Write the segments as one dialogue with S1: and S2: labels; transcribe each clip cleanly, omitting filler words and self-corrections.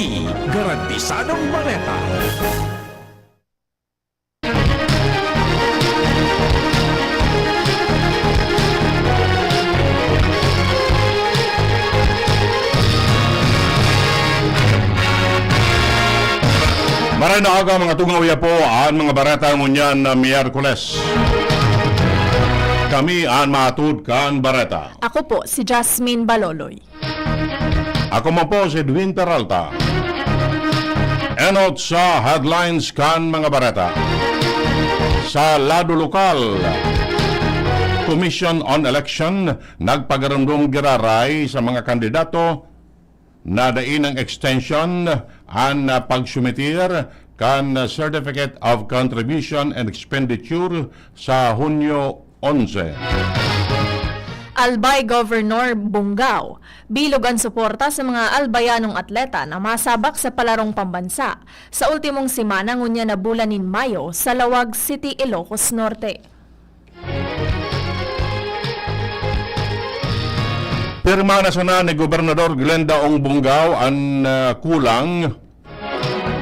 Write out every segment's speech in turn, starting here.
S1: ini Garantisadong Baleta.
S2: Maray na aga mga tungaw ya po ang mga barata ngunyan na Miyerkules. Kami ang matud kan barata.
S3: Ako po si Jasmine Baloloy.
S2: Ako mo po si Edwin Peralta. Enot sa headlines kan mga barata. Sa lado lokal, Commission on Election nagpagarumdum giraray sa mga kandidato na dain ang extension ang pagsumitir kan Certificate of Contribution and Expenditure sa Hunyo 11.
S3: Albay Governor Bungaw, bilog ang suporta sa mga albayanong atleta na masabak sa palarong pambansa sa ultimong simana ngunya na bulan nin Mayo sa Lawag City, Ilocos Norte.
S2: Pirma na sana ni Gobernador Glenda Ong Bungaw ang kulang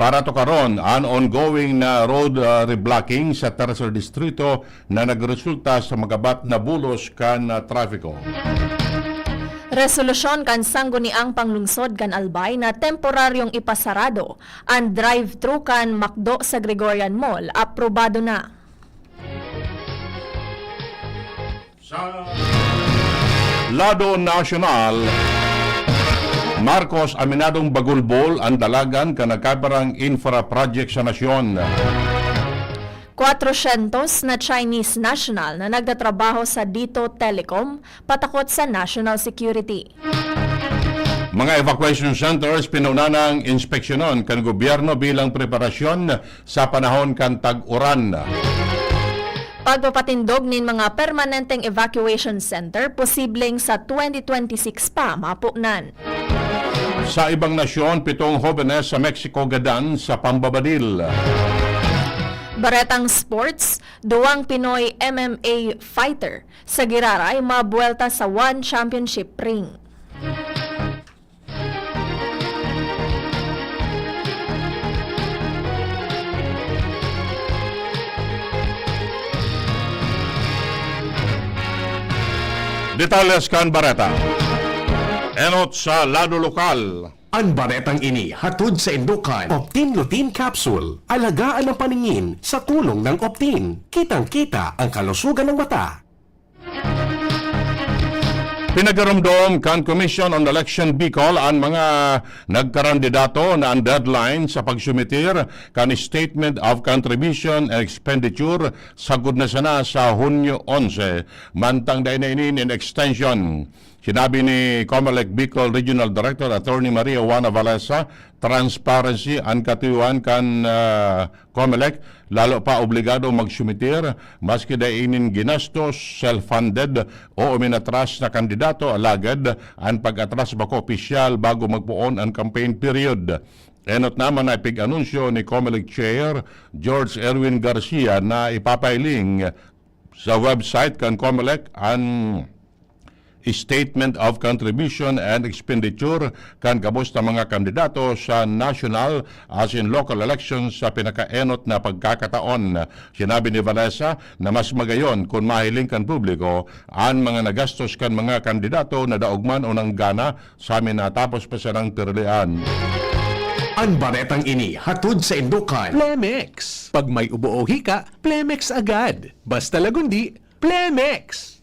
S2: para to karon ang ongoing na road reblocking sa Tercer Distrito na nagresulta sa magabat na bulos kan trafiko.
S3: Resolusyon kan sangguniang panglungsod kan Albay na temporaryong ipasarado ang drive-thru kan Macdo sa Gregorian Mall aprobado na.
S2: Sa lado nasyonal, Marcos aminadong bagulbol ang dalagan ka nagkabarang infra project sa nasyon.
S3: 400 na Chinese national na nagtatrabaho sa Dito Telecom patakot sa national security.
S2: Mga evacuation centers pinunanang inspeksyonon kan gobyerno bilang preparasyon sa panahon kan tag-uran.
S3: Pagpapatindog nin mga permanenteng evacuation center posibleng sa 2026 pa mapunan.
S2: Sa ibang nasyon, 7 hobenes sa Mexico gadan sa pambabadil.
S3: Baretang sports, 2 Pinoy MMA fighter sa Giraray mabuelta sa One Championship ring.
S2: Detalles kan bareta. Enot sa lado lokal.
S1: Ang baretang ini hatod sa Indukan. Optin Lutein Capsule. Alagaan ang paningin sa tulong ng Optin. Kitang-kita ang kalusugan ng mata.
S2: Pinagarumdom kan Commission on Election Bicol ang mga nagkarandidato na ang deadline sa pagsumitir kan Statement of Contribution and Expenditure sagud na sana sa Hunyo 11 mantang dahil na inin in extension. Sinabi ni Comelec Bicol Regional Director Attorney Maria Juana Valesa, transparency ang katiwan kan Comelec, lalo pa obligado magsumitir maski dainin ginastos, self-funded o uminatras na kandidato alagad ang pag-atras bako opisyal bago magpuon ang campaign period. Enot naman na ipig-anunsyo ni Comelec Chair George Erwin Garcia na ipapailing sa website kan Comelec ang Statement of Contribution and Expenditure kan kabos na mga kandidato sa national as in local elections sa pinakaenot na pagkakataon. Sinabi ni Valesa na mas magayon kung mahiling kan publiko ang mga nagastos kan mga kandidato na daugman o nang gana sa amin natapos pa sa ng tirlian.
S1: Ang baretang ini hatod sa Indukan. Plemex. Pag may ubo o hika, Plemex agad. Basta lagundi, Plemex.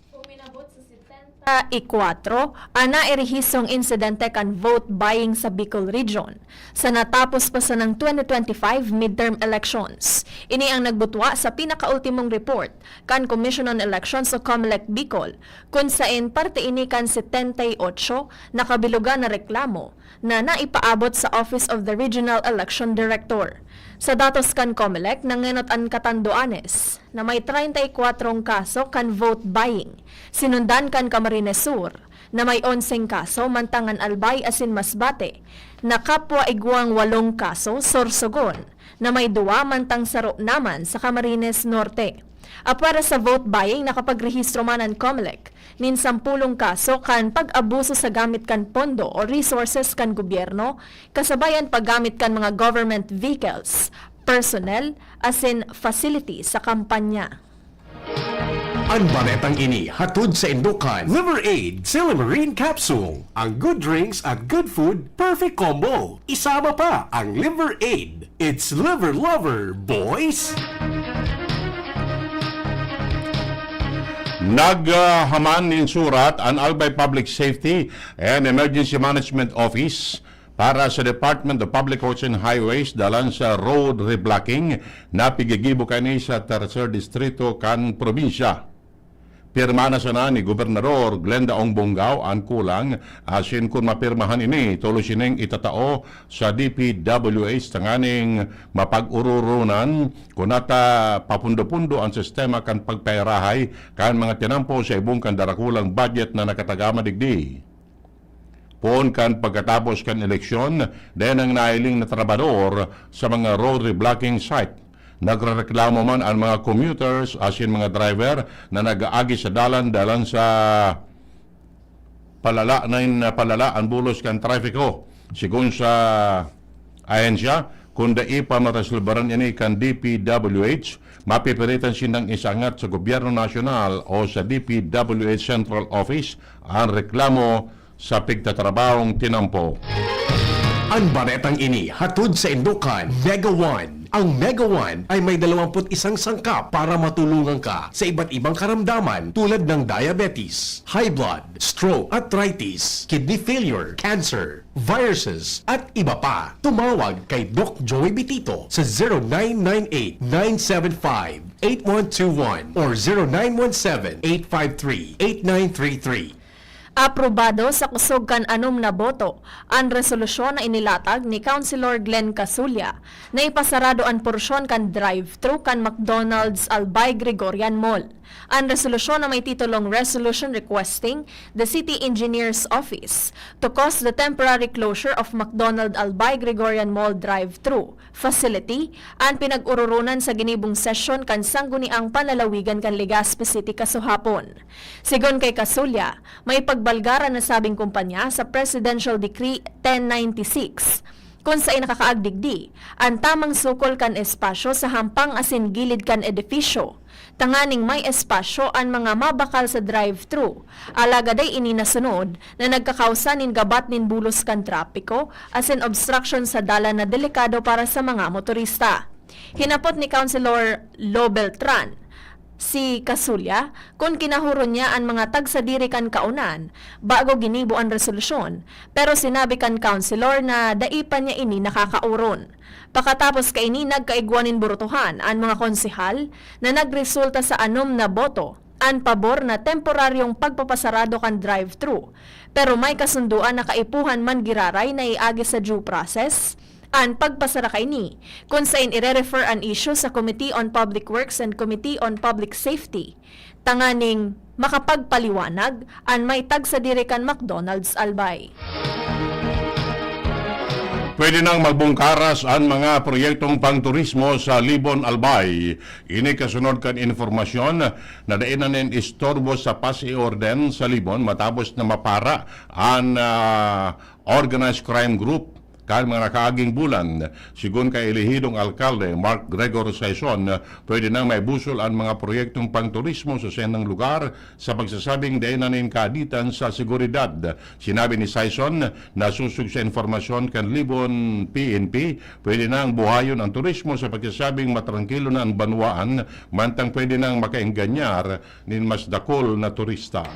S3: I4, ana irehisong insidente kan vote buying sa Bicol Region sa natapos pa sa ng 2025 midterm elections. Ini ang nagbutwa sa pinakaultimong report kan Commission on Elections o Comelec Bicol kung sain parte ini kan 78 na kabilugan na reklamo na naipaabot sa Office of the Regional Election Director. Sa datos kan Comelec, nangenot ang Catanduanes na may 34 kaso kan vote buying. Sinundan kan Camarines Sur na may 11 kaso mantangan Albay asin Masbate na kapwa Iguang 8 kaso Sorsogon na may 2 mantang Saro naman sa Camarines Norte. Para sa vote buying, nakapagrehistro man ang Comelec nin 10 kaso kan pag-abuso sa gamit kan pondo o resources kan gobyerno, kasabayan paggamit kan mga government vehicles, personnel, as in facility sa kampanya.
S1: Ang baretang ini hatod sa Indukan Liver Aid Silimarine Capsule. Ang good drinks at good food, perfect combo. Isama pa ang Liver Aid. It's liver lover, boys!
S2: Naghaman nin surat ang Albay Public Safety and Emergency Management Office para sa Department of Public Works and Highways dalan sa road reblocking na pigigibo kani sa Tercer Distrito kan probinsya. Pirma na sana ni Gobernador Glenda Ong Bonggao ang kulang asin kung mapirmahan ini tuloy sineng itatao sa DPWH tanganing mapag-ururunan kung nata papundo-pundo ang sistema kan pagpairahay kan mga tinampo sa ibong kan darakulang budget na nakatagama digdi. Poon kan pagkatapos kan eleksyon, den ang nailing na trabador sa mga road reblocking site. Nagrereklamo man ang mga commuters asin mga driver na nag-aagi sa dalan sa palala ang bulos kan trafiko. Sigun sa ahensya, kung dai pa marasulbaran ini kan DPWH, mapipilitan sinang isangat sa Gobyerno Nasyonal o sa DPWH Central Office ang reklamo sa pigtatrabahong tinampo.
S1: Ang baretang ini hatod sa Indukan Mega One. Ang Mega One ay may 21 sangkap para matulungan ka sa iba't ibang karamdaman tulad ng diabetes, high blood, stroke, arthritis, kidney failure, cancer, viruses, at iba pa. Tumawag kay Doc Joey Bitito sa 0998-975-8121 or 0917-853-8933.
S3: Aprobado sa kusog kan 6 na boto ang resolusyon na inilatag ni Councilor Glenn Casulla na ipasarado ang porsyon kan drive-thru kan McDonald's Albay Gregorian Mall. Ang resolusyon na may titulong Resolution Requesting the City Engineer's Office to cause the temporary closure of McDonald Albay Gregorian Mall drive-thru facility ang pinag-ururunan sa ginibong session kan sangguniang panlalawigan kan Legazpi City kasuhapon. Sigon kay Casulla, may pagbalgaran na sabing kumpanya sa Presidential Decree 1096 kung saan nakakaagdigdi ang tamang sukol kan espasyo sa hampang asin gilid kan edifisyo. Tanganing may espasyo ang mga mabakal sa drive-thru. Alagaday ini nasunod na nagkakausan nin gabat nin bulos kan trapiko asin obstruction sa dalan na delikado para sa mga motorista. Hinapot ni Councilor Lo Beltran si Casulla kung kinahuron niya ang mga tagsadiri kan kaunan bago ginibo ang resolusyon, pero sinabi kan councilor na daipan niya ini nakakauron. Pakatapos kay ini nagkaigwanin burutuhan ang mga konsehal na nagresulta sa 6 na boto ang pabor na temporaryong pagpapasarado kan drive-thru, pero may kasunduan na kaipuhan man giraray na iagi sa due process ang pagpasara kay ni, kung saan ire-refer ang issue sa Committee on Public Works and Committee on Public Safety. Tanganing makapagpaliwanag ang may tagsadiri kan McDonald's Albay.
S2: Pwede nang magbungkaras ang mga proyektong pangturismo sa Libon Albay. Ini kasunod kan informasyon na dainan istorbo sa pas-i-orden sa Libon matapos na mapara ang organized crime group kan mga nakaaging bulan. Sigun kay elehidong alkalde Mark Gregor Saison, pwede nang may busol ang mga proyektong pangturismo sa senang lugar sa pagsasabing dainan kaaditan sa seguridad. Sinabi ni Saison na susug sa informasyon kan Libon PNP, pwede nang buhayon ang turismo sa pagsasabing matrangkilo na ang banwaan, mantang pwede nang makaingganyar nin mas dakol na turista.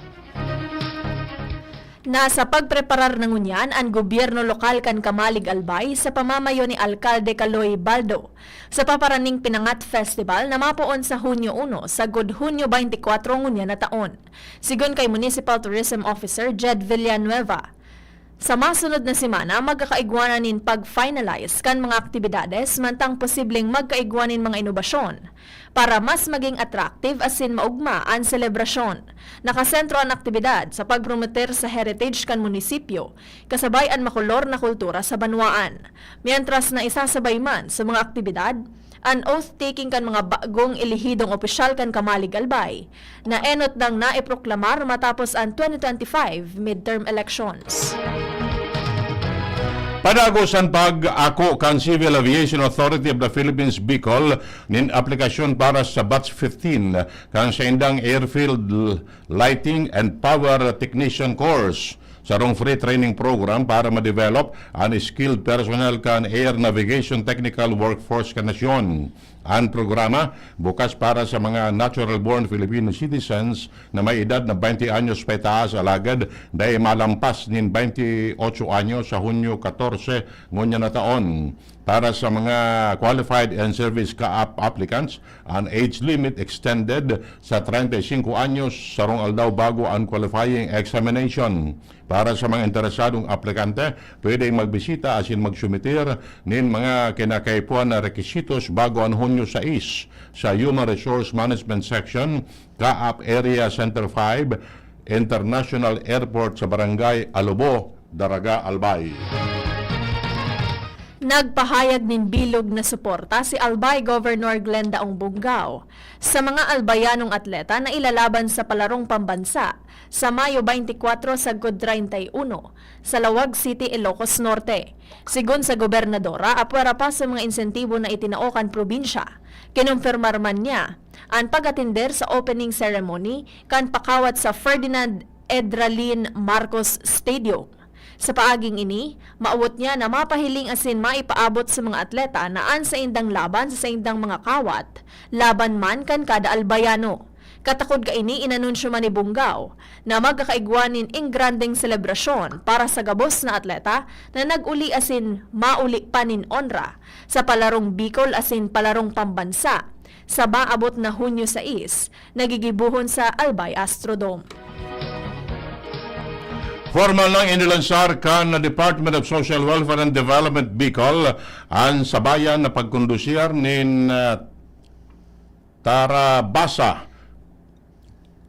S3: Nasa pagpreparar ng unyan ang gobyerno lokal kan Kamalig Albay sa pamamayo ni Alkalde Caloy Baldo sa paparaning Pinangat Festival na mapuon sa Hunyo 1 sa God Hunyo 24 ngunya na taon. Sigon kay Municipal Tourism Officer Jed Villanueva, sa masunod na semana magkakaigwanan nin pag-finalize kan mga aktibidades mantang posibleng magkaigwanin mga inobasyon para mas maging attractive asin maugma ang selebrasyon. Nakasentro ang aktibidad sa pagpromoter sa heritage kan munisipyo kasabay ang makulor na kultura sa banwaan. Mientras na isasabay man sa mga aktibidad, An oath-taking kan mga bagong ilihidong opisyal kan Kamalig Albay na enot nang naiproklamar matapos ang 2025 midterm elections.
S2: Padagosan pag-ako kan Civil Aviation Authority of the Philippines Bicol nin aplikasyon para sa Batch 15 kan sa indang Airfield Lighting and Power Technician Course sarong free training program para ma-develop ang skilled personnel kan Air Navigation Technical Workforce kan nasyon. Ang programa bukas para sa mga natural-born Filipino citizens na may edad na 20 anyos pataas alagad dahil malampas nin 28 anyos sa Hunyo 14 ngunya na taon. Para sa mga qualified and service applicants, ang age limit extended sa 35 anyos sarong aldaw bago ang qualifying examination. Para sa mga interesadong aplikante, pwede magbisita asin magsumitir nin mga kinakaipuan na rekisitos bago ang Hunyo 6 sa Human Resource Management Section, Kaap Area Center 5, International Airport sa Barangay Alubo, Daraga, Albay.
S3: Nagpahayag nin bilog na suporta si Albay Governor Glenda Ong Bunggao sa mga albayanong atleta na ilalaban sa palarong pambansa sa Mayo 24 sa God 31 sa Lawag City, Ilocos Norte. Sigun sa gobernadora, apwera pa sa mga insentibo na itinaokan probinsya. Kinumpirmar man niya ang pag-atender sa opening ceremony kan pakawat sa Ferdinand Edralin Marcos Stadium. Sa paaging ini, maawot niya na mapahiling asin maipaabot sa mga atleta na an sa indang laban sa indang mga kawat, laban man kan kada albayano. Katakod ka ini inanunsyo man ni Bunggao na magkakaigwanin ing grandeng selebrasyon para sa gabos na atleta na nag-uli asin mauli panin onra sa palarong Bicol asin palarong pambansa sa maabot na Hunyo 6, nagigibuhon sa Albay Astrodome.
S2: Formal lang inilansar kan na Department of Social Welfare and Development Bicol ang sabayan na pagkondusir nin Tarabasa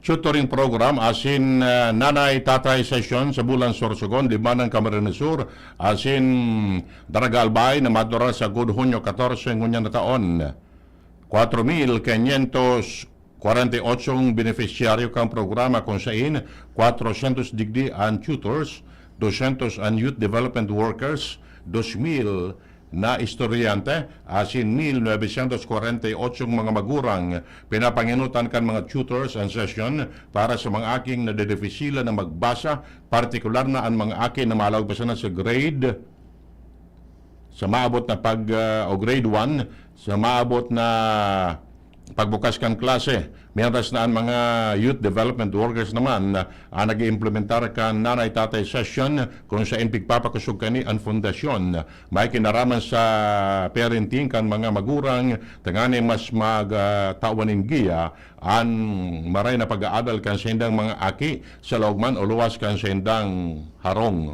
S2: tutoring program asin nanay-tatay session sa bulan Sorsogon, Limanan, Camarines Sur asin Daraga Albay na madura sa Good Hunyo 14 ngunya na taon. 4,548 beneficiaryo kang programa kung saan 400 digdi ang tutors, 200 ang youth development workers, 2,000 na estudyante, asin 1,948 mga magurang pinapanginutan kan mga tutors and session para sa mga aking nadedefisila na magbasa, partikular na ang mga aking na malagpasan na sa grade sa maabot na o grade 1 sa maabot na pagbukas kan klase. Meron na ang mga youth development workers naman na nag-iimplementar kan nanay-tatay session kung saan pigpapakusog kani ang fondasyon. May kinaraman sa parenting kan mga magurang tangani mas magtawanin giya ang maray na pag-aadal kan sa indang mga aki sa lawagman o luwas kan sa indang harong.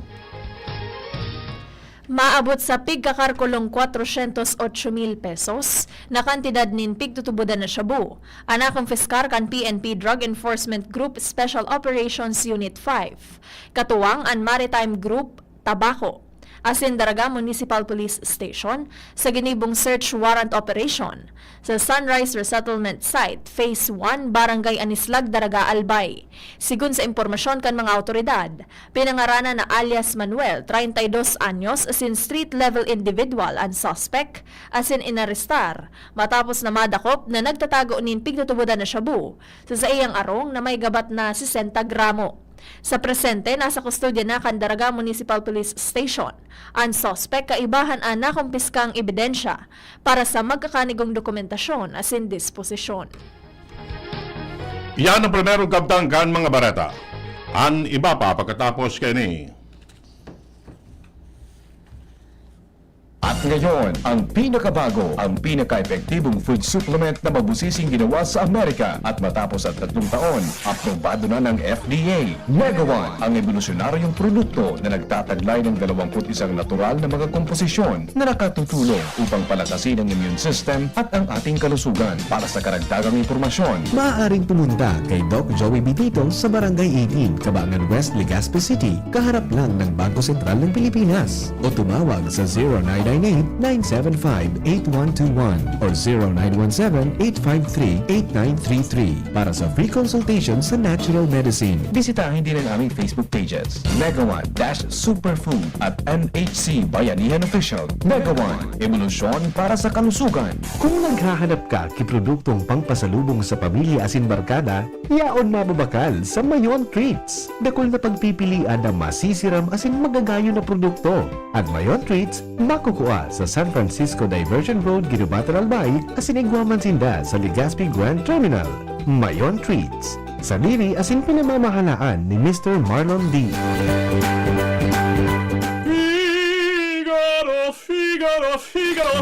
S3: Maabot sa pigkakarkulong 408,000 pesos na kantidad nin pigtutubudan na shabu. Anakong fiskar kan PNP Drug Enforcement Group Special Operations Unit 5. Katuwang ang Maritime Group Tabaco. Asin Daraga Municipal Police Station sa ginibong search warrant operation sa Sunrise Resettlement Site, Phase 1, Barangay Anislag, Daraga, Albay. Sigun sa impormasyon kan mga autoridad, pinangaranan na alias Manuel, 32 anyos, asin street-level individual ang suspect, asin inarestar, matapos na madakop na nagtatago nin pigtutubudan na shabu sa iyang arong na may gabat na 60 gramo. Sa presente, nasa kustodya na kan Daraga Municipal Police Station. Ang suspect kaibahan ang nakumpiskang ebidensya para sa magkakanigong dokumentasyon asin disposisyon.
S2: Yan ang primerong kabtangkan mga bareta. Ang iba pa pagkatapos kini.
S4: At ngayon, ang pinakabago, ang pinaka-epektibong food supplement na mabusising ginawa sa Amerika at matapos at 3 taon, aprobado na ng FDA. Mega One, ang evolusyonaryong produkto na nagtataglay ng 21 natural na mga komposisyon na nakatutulong upang palakasin ang immune system at ang ating kalusugan. Para sa karagdagang impormasyon,
S5: maaaring pumunta kay Doc Joey B. dito sa Barangay 18, Cabangan West, Legazpi City, kaharap lang ng Bangko Sentral ng Pilipinas, o tumawag sa 0998 lead 975-8121 or 0917-853-8933 para sa free consultation sa natural medicine.
S4: Bisitahin din ang aming Facebook pages, Mega One Superfood at MHC Bayanihan Official. Mega One, ebolusyon para sa kalusugan.
S5: Kung naghahanap ka kiproduktong pangpasalubong sa pamilya asin barkada, yaon mababakal sa Mayon Treats. Dakol na pagpipilian na masisiram asin magagayo na produkto. At Mayon Treats, makukuha sa San Francisco Diversion Road, Ginubatan, Albay, asin igwaman sinda sa Legazpi Grand Terminal. Mayon Treats. Sadiri asin pinamamahalaan ni Mr. Marlon D.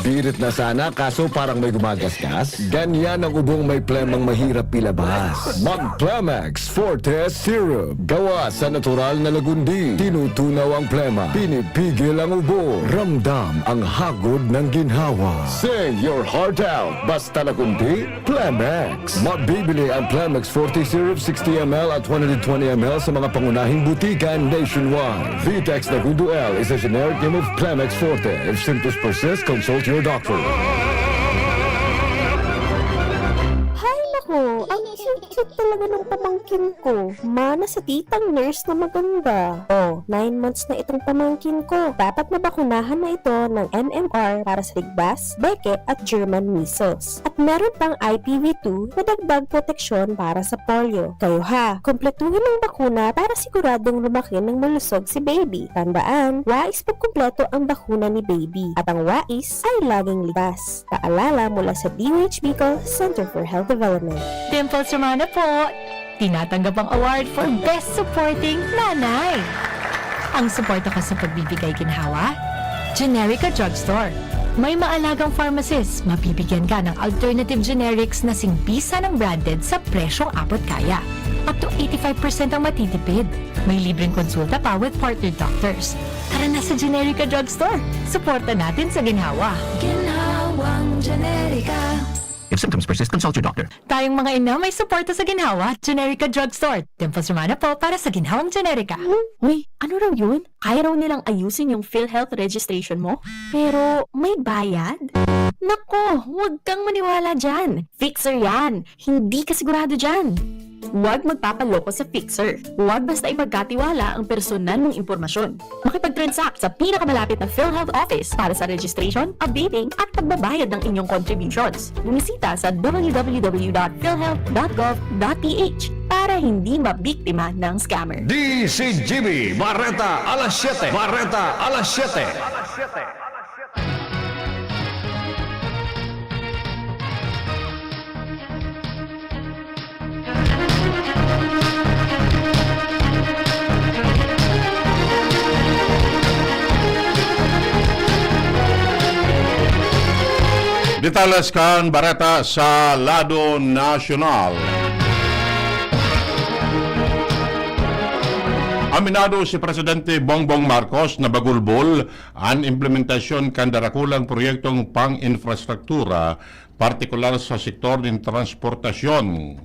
S6: Birit na sana kaso parang may gumagasgas. Ganyan ang ubong may plemang mahirap ilabas. Mag-Plemex Forte Syrup. Gawa sa natural na lagundi. Tinutunaw ang plema. Pinipigil ang ubo. Ramdam ang hagod ng ginhawa. Sing your heart out. Basta lagundi, Plemex. Mabibili ang Plemex Forte Syrup 60ml at 120ml sa mga pangunahing butikan nationwide. Vitex Nagundo L is a generic name of Plemex Forte. If symptoms persist, consult your doctor.
S7: Hay nako, ang cute talaga ng pamangkin ko. Mana sa titang nurse na maganda. 9 months na itong pamangkin ko. Dapat nabakunahan na ito ng MMR para sa ligbas, beke at German measles. At meron pang IPV2 na dagdag proteksyon para sa polio. Kayo ha, kumpletuhin ang bakuna para siguradong lumaki ng malusog si baby. Tandaan, wais pag kumpleto ang bakuna ni baby. At ang wais ay laging ligas. Paalala mula sa DOH Bicol Center for Health Development.
S8: Dimples Romana po, tinatanggap ang award for Best Supporting Nanay. Ang suporta ko sa pagbibigay ginhawa, Generica Drugstore. May maalagang pharmacist, mabibigyan ka ng alternative generics na singbisa ng branded sa presyong abot kaya. Up to 85% ang matitipid. May libreng konsulta pa with partner doctors. Tara na sa Generica Drugstore. Suporta natin sa ginhawa. Ginhawang Generica.
S9: If symptoms persist, consult your doctor.
S8: Tayong mga ina may suporta sa ginhawa, Generica Drugstore. Dimples Romana po para sa ginhawang Generica.
S7: Uy, ano raw yun? Kaya raw nilang ayusin yung PhilHealth registration mo? Pero may bayad? Nako, huwag kang maniwala dyan. Fixer yan. Hindi ka sigurado dyan. Huwag magpapaloko sa fixer. Huwag basta ipagkatiwala ang personal mong impormasyon. Makipag-transact sa pinakamalapit na PhilHealth office para sa registration, updating at pagbabayad ng inyong contributions. Bumisita sa www.philhealth.gov.ph para hindi mabiktima ng scammer.
S1: DCGB, Barreta, alas 7. Barreta, alas 7.
S2: Detalles kan Bareta sa Lado Nacional. Aminado si Presidente Bongbong Marcos na bagulbol ang implementasyon kan darakulang proyektong pang-infrastruktura, partikular sa sektor ng transportasyon.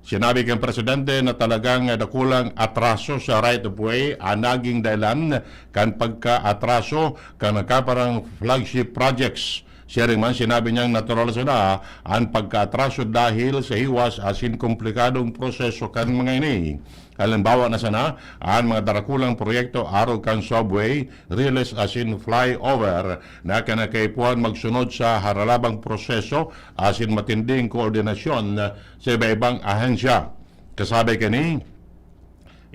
S2: Sinabi kang Presidente na talagang dakulang atraso sa right-of-way ang naging dahilan kan pagka-atraso kan nakaparang flagship projects. Siya rin man sinabi niyang natural na ang pagka-atraso dahil sa hiwas asin komplikadong proseso kan mga ini. Halimbawa na sana ang mga darakulang proyekto araw kan subway, relays asin flyover na kanakaipuan magsunod sa haralabang proseso asin matinding koordinasyon sa iba-ibang ahensya. Kasabi kani,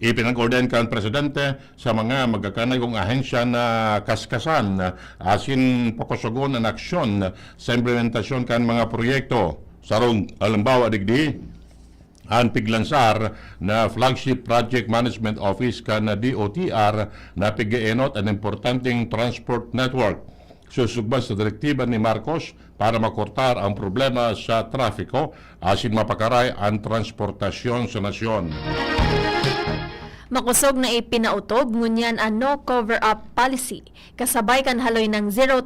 S2: ipinag-orden kan Presidente sa mga magkakanagong ahensya na kaskasan asin pakusugon ang aksyon sa implementasyon kan mga proyekto. Sarong halimbawa digdi, ang piglansar na flagship project management office kan na DOTR na pigaenot ang importanteng transport network. Susugban sa direktiba ni Marcos para makortar ang problema sa trafiko asin mapakaray ang transportasyon sa nasyon.
S3: Makusog na ipinautob ngunyan ang no cover-up policy kasabay kan haloy ng zero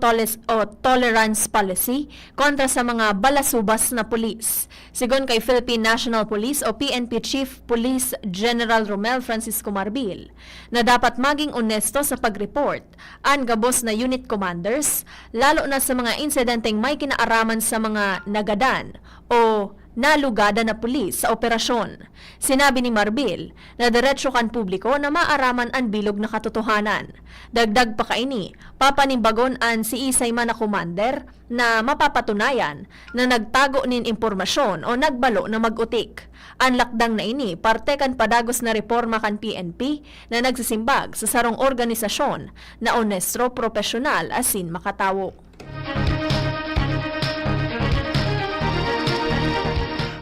S3: tolerance policy kontra sa mga balasubas na pulis. Sigon kay Philippine National Police o PNP Chief Police General Romel Francisco Marbil na dapat maging onesto sa pag-report ang gabos na unit commanders lalo na sa mga insidenteng may kinaaraman sa mga nagadan o nalugada na pulis sa operasyon. Sinabi ni Marbil na diretsyo kan publiko na maaraman ang bilog na katotohanan. Dagdag pa kaini, papanimbagon an si Isay man na commander na mapapatunayan na nagtago nin impormasyon o nagbalo na magutik. Ang lakdang na ini, parte kan padagos na reforma kan PNP na nagsisimbag sa sarong organisasyon na onestro, profesional asin makatawo.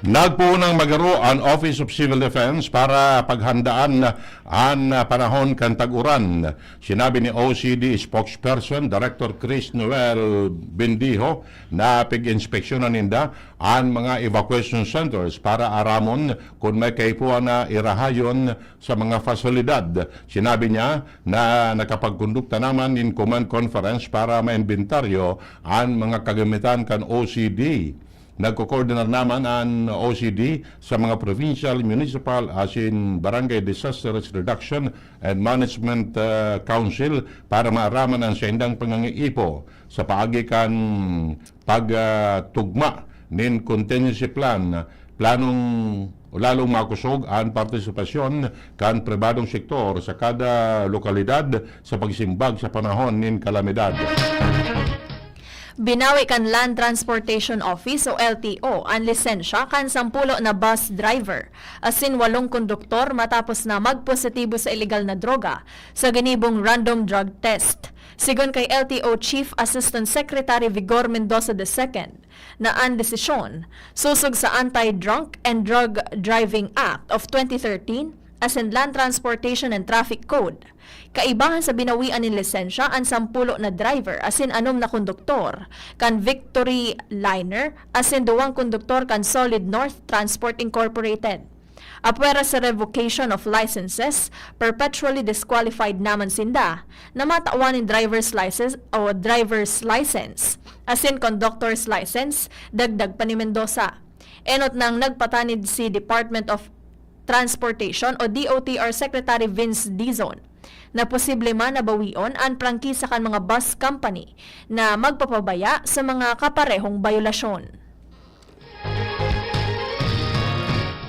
S2: Nagpuunang magaro ang Office of Civil Defense para paghandaan ang panahon kan tag-uran. Sinabi ni OCD spokesperson Director Chris Noel Bendijo na pig-inspeksyonan ninda ang mga evacuation centers para aramon kung may kaipuan na irahayon sa mga fasilidad. Sinabi niya na nakapagkondukta naman in command conference para ma-inventaryo ang mga kagamitan kan OCD. Nagko-coordinar naman ang OCD sa mga provincial, municipal, as in Barangay Disaster Risk Reduction and Management Council para maaraman ang sendang pangangiipo sa paagikan pagtugma nin contingency plan, planong lalong makusog ang partisipasyon kan pribadong sektor sa kada lokalidad sa pagsimbag sa panahon nin kalamidad.
S3: Binawi kan Land Transportation Office o LTO ang lisensya kan 10 na bus driver asin 8 konduktor matapos na magpositibo sa illegal na droga sa ginibong random drug test. Sigon kay LTO Chief Assistant Secretary Vigor Mendoza II na ang desisyon susog sa Anti-Drunk and Drug Driving Act of 2013 as in Land Transportation and Traffic Code. Kaibahan sa binawian ng lisensya ang 10 na driver asin 6 na konduktor kan Victory Liner asin 2 konduktor kan Solid North Transport Incorporated. Apwera sa revocation of licenses, perpetually disqualified naman sinda na matawan ng driver's license o driver's license asin conductor's license dagdag pa ni Mendoza. Enot nang nagpatanid si Department of Transportation o DOTR Secretary Vince Dizon na posible man nabawion ang prangkisa kan mga bus company na magpapabaya sa mga kaparehong bayolasyon.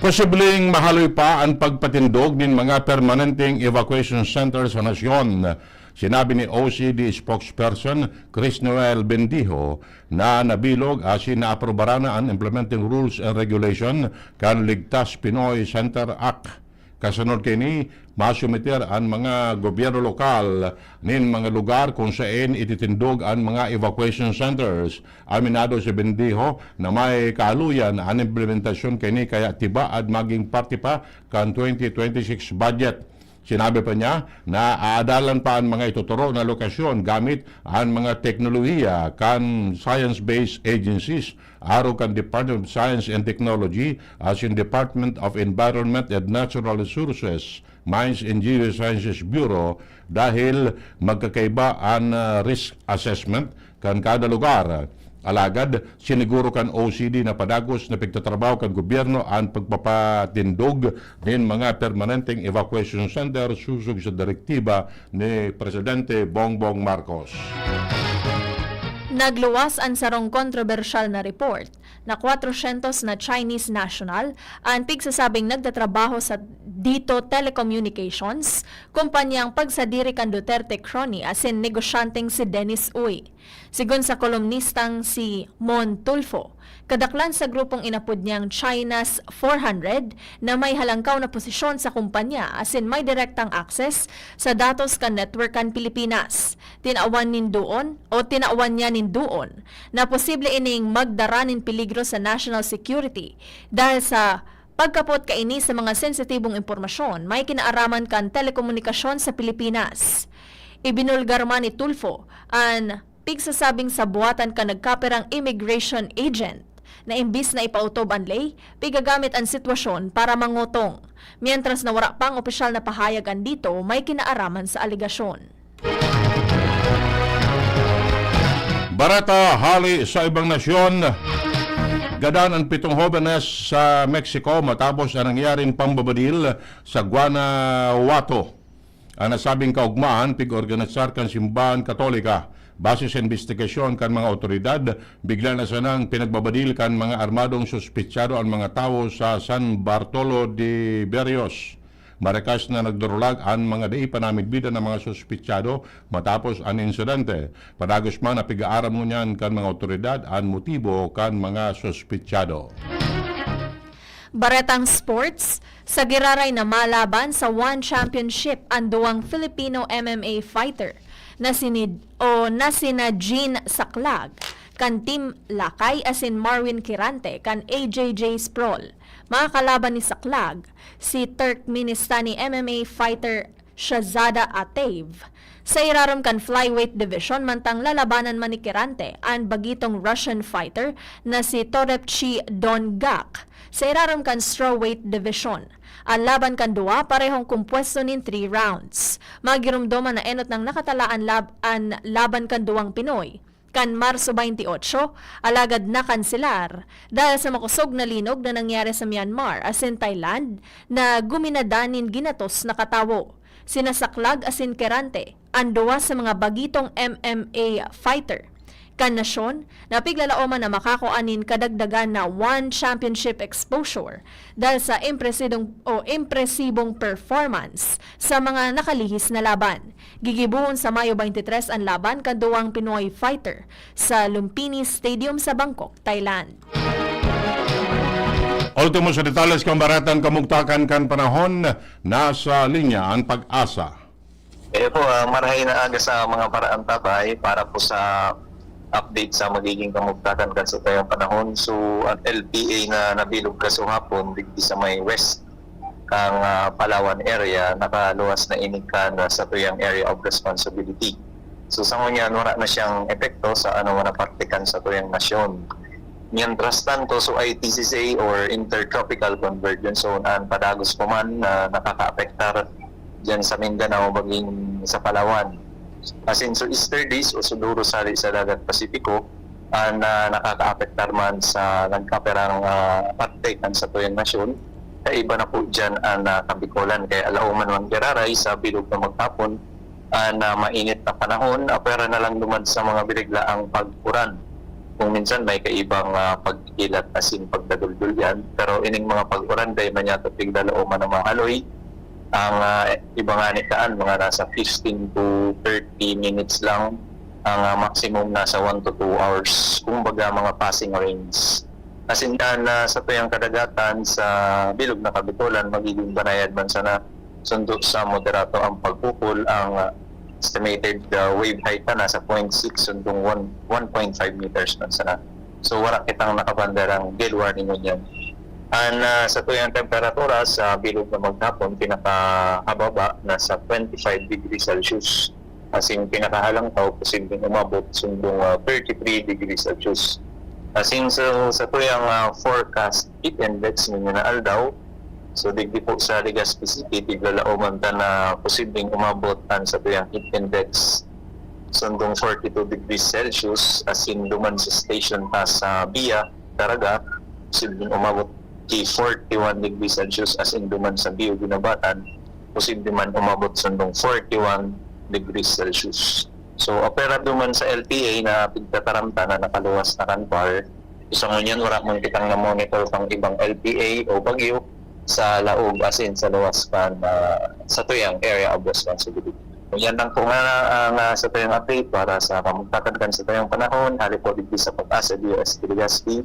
S2: Posibleng mahaloy pa ang pagpatindog ng mga permanenteng evacuation centers sa nasyon. Sinabi ni OCD spokesperson Chris Noel Bendijo na nabilog asin naaprobara na ang implementing rules and regulation kan Ligtas Pinoy Center Act. Kasunod kini, masumiter ang mga gobyerno lokal nin mga lugar kung saan ititindog ang mga evacuation centers. Aminado si Bendijo na may kaaluyan ang implementasyon kini kaya tiba at maging parte pa kan 2026 budget. Sinabi pa niya na aadalan pa ang mga ituturo na lokasyon gamit ang mga teknolohiya kan science-based agencies aro kan Department of Science and Technology as in Department of Environment and Natural Resources, Mines and Geosciences Bureau dahil magkakaiba ang risk assessment kan kada lugar. Alagad, siniguro kan OCD na padagos na pagtatrabaho kan gobyerno ang pagpapatindog ng mga permanenteng evacuation center susog sa direktiba ni Presidente Bongbong Marcos.
S3: Nagluwas ang sarong kontrobersyal na report na 400 na Chinese national ang pigsasabing nagtatrabaho sa Dito Telecommunications, kumpanyang pagsadiri kan Duterte crony asin negosyanteng si Dennis Uy. Sigon sa kolumnistang si Mon Tulfo, kadaklan sa grupong inapod niyang China's 400 na may halangkaw na posisyon sa kumpanya asin may direktang access sa datos kan network kan Pilipinas. Tinawan niya nin doon na posible ining magdaranin peligro sa national security dahil sa pagkapot kaini sa mga sensitibong impormasyon may kinaaraman kan telekomunikasyon sa Pilipinas. Ibinulgar man ni Tulfo ang pigsasabing sa buhatan ka nagkaperang immigration agent na imbis na ipautob ang lay, pigagamit ang sitwasyon para mangutong. Mientras na wala pang opisyal na pahayag andito, may kinaaraman sa aligasyon.
S2: Barata hali sa ibang nasyon. Gadan ang 7 hobenes sa Mexico matapos ang nangyaring pambabadil sa Guanajuato. Ang nasabing kaugmaan, pig-organisar kan simbahan katolika. Base sa investigasyon kan mga otoridad, bigla na sanang pinagbabadil kan mga armadong suspitsado ang mga tao sa San Bartolo de Berrios. Marikas na nagdurulag ang mga dai panamigbida ng mga suspitsado matapos ang insidente. Padagos man na piga-aram mo niyan kan mga otoridad ang motibo kan mga suspitsado.
S3: Baretang sports, sa giraray na malaban sa One Championship ang duwang Filipino MMA fighter na sina Jean Saclag kan Team Lakay asin Marwin Kirante kan AJJ Sprol. Mga kalaban ni Saclag, si Turkmenistani MMA fighter Shahzada Ataev. Sa iraram kan flyweight division, mantang lalabanan man ni Kirante ang bagitong Russian fighter na si Torepchi Dongak. Sa iraram kan strawweight division, ang laban kan duwa parehong kumpwesto nin 3 rounds. Magirumdoman na enot ng nakatalaan laban kan duwang Pinoy. Kan Marso 28, alagad na kanselar dahil sa makusog na linog na nangyari sa Myanmar asin Thailand na guminadanin ginatos na katawo. Sinasaklag asin Kirante ang duwa sa mga bagitong MMA fighter. Kan nasyon, napiglalaoman na makakuanin kadagdagan na One Championship exposure dahil sa impresibong performance sa mga nakalihis na laban. Gigibuhon sa Mayo 23 ang laban kan duwang Pinoy fighter sa Lumpini Stadium sa Bangkok, Thailand.
S2: Ultimo sa detalles kang baratang kamugtakan kan panahon, nasa linya ang Pag-asa.
S10: Po, marahay na aga sa mga paraan tabay para po sa update sa magiging kamugtakan kan sa tayong panahon. So, ang LPA na nabilog ka sa hapon, digdi sa may west kang Palawan area, nakaluwas na inikan sa tuyang area of responsibility. So, sa ngunyan, wala na siyang epekto sa mga partikan sa tuyang nasyon. Mientras tanto, so ITCZA or Intertropical Convergence Zone, ang padagos po man na nakaka-apektar dyan sa Mindanao maging sa Palawan. As in, so easterlies o suduro sali sa dagat Pasipiko na nakaka-apektar man sa nagkaperang partikan sa tuyang nasyon. Kaiba na po dyan ang Kabikolan. Kaya alauman man giraray sa bilog na maghapon na mainit na panahon, pera na lang duman sa mga birigla ang pagkuran. Kung minsan may kaibang pagkilat asin pagdaduldul yan, pero ining mga pag-uran day man yato tigdalauman ng mga aloy. Ang ibang anikaan, mga nasa 15 to 30 minutes lang. Ang maximum nasa 1 to 2 hours. Kumbaga mga passing range. Asin sa tuyang kadagatan sa bilog na Kabitulan, magiging banayad man sana sundo sa moderato ang pagpupul. Ang estimated wave height na nasa 0.6 sundong 1.5 meters man sana. So wala kitang nakabandarang gale warning mo yan. Sa tuyang temperatura sa bilog na maghapon, pinakahababa nasa 25 degrees Celsius. Asing pinakahalang tao, posibleng umabot sundong 33 degrees Celsius. Asing sa tuyang forecast heat index ninyo na aldaw, so digdi po sa Legazpi City, tiglalauman ta na posibleng umabot sa tuyang heat index sundong 42 degrees Celsius. Asing duman sa station pa sa Bia, Caraga, posibleng umabot 41 degrees Celsius. As in duman sa Bio Ginabatan, posible man umabot sundong 41 degrees Celsius. So opera duman sa LPA na pigtataramta na nakaluwas na kanpar. Isang ngunyan wala mong kitang na-monitor pang ibang LPA o bagyo sa laog asin sa luwas kan sa tuyang area of responsibility. So, yan lang po nga sa tuyang update para sa kamugtakan sa tuyang panahon. Hali po digdi sa Pag-asa DOST Legazpi.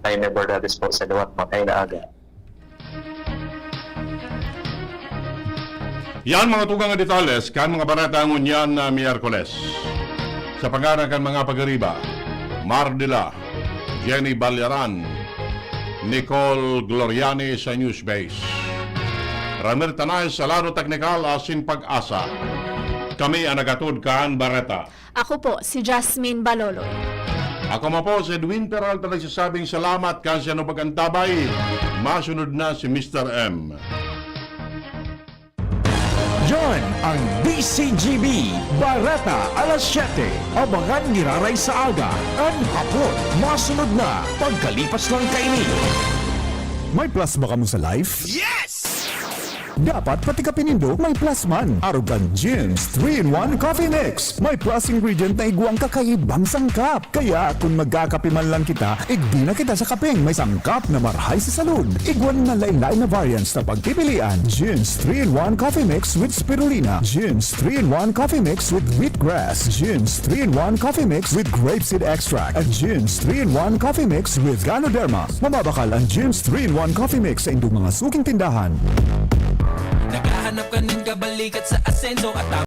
S10: Ay may bordades po sa Duwat Makay na aga.
S2: Yan mga tugang nga detalles kan mga barata ngunyan na Miyerkules. Sa pangarang kan mga pagariba, Mardila, Jenny Balyaran, Nicole Gloriani sa Newsbase. Ramir Tanay sa laro teknikal asin Pag-asa. Kami ang nagatod kan barata.
S3: Ako po si Jasmine Baloloy.
S2: Ako mo po si Edwin Peralta nagsasabing salamat kasi ano pag-antabay. Masunod na si Mr. M.
S1: Yan ang DCGB. Barata alas 7. Abangan niraray sa aga. Ang hapon. Masunod na. Pagkalipas lang kainin.
S11: May plus ba ka mo sa life?
S1: Yes!
S11: Dapat pati ka pinindo, may plus man. Arrogant Gyms 3-in-1 Coffee Mix. May plus ingredient na iguang kakaibang sangkap. Kaya kung magkakape man lang kita, igdi na kita sa kapeng may sangkap na marhay sa salud. Iguan na lain-lain na variants na pagpipilian. Gyms 3-in-1 Coffee Mix with Spirulina. Gyms 3-in-1 Coffee Mix with Wheatgrass. Gyms 3-in-1 Coffee Mix with Grapeseed Extract. At Gyms 3-in-1 Coffee Mix with Ganoderma. Mamabakal ang Gyms 3-in-1 Coffee Mix sa indong mga suking tindahan.
S12: Naghahanap ka ng kabalikat sa asenso at